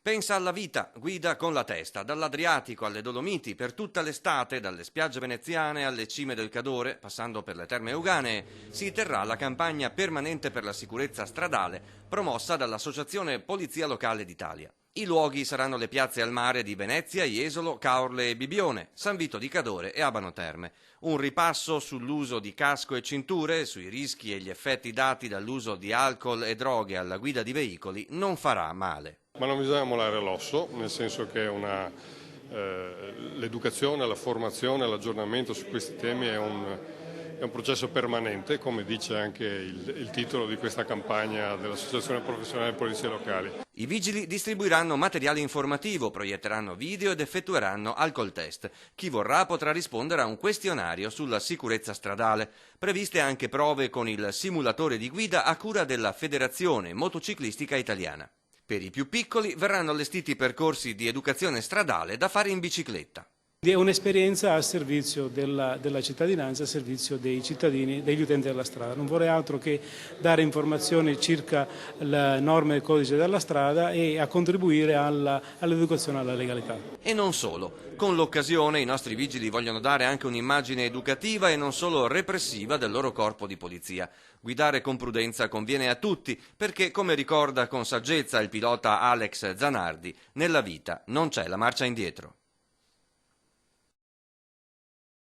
Pensa alla vita, guida con la testa, dall'Adriatico alle Dolomiti, per tutta l'estate, dalle spiagge veneziane alle cime del Cadore, passando per le terme euganee, si terrà la campagna permanente per la sicurezza stradale, promossa dall'Associazione Polizia Locale d'Italia. I luoghi saranno le piazze al mare di Venezia, Jesolo, Caorle e Bibione, San Vito di Cadore e Abano Terme. Un ripasso sull'uso di casco e cinture, sui rischi e gli effetti dati dall'uso di alcol e droghe alla guida di veicoli non farà male. Ma non bisogna mollare l'osso, nel senso che l'educazione, la formazione, l'aggiornamento su questi temi è un processo permanente, come dice anche il titolo di questa campagna dell'Associazione Professionale Polizie Locali. I vigili distribuiranno materiale informativo, proietteranno video ed effettueranno alcol test. Chi vorrà potrà rispondere a un questionario sulla sicurezza stradale. Previste anche prove con il simulatore di guida a cura della Federazione Motociclistica Italiana. Per i più piccoli verranno allestiti percorsi di educazione stradale da fare in bicicletta. È un'esperienza a servizio della cittadinanza, a servizio dei cittadini, degli utenti della strada. Non vorrei altro che dare informazioni circa le norme del codice della strada e a contribuire all'educazione alla legalità. E non solo. Con l'occasione i nostri vigili vogliono dare anche un'immagine educativa e non solo repressiva del loro corpo di polizia. Guidare con prudenza conviene a tutti perché, come ricorda con saggezza il pilota Alex Zanardi, nella vita non c'è la marcia indietro.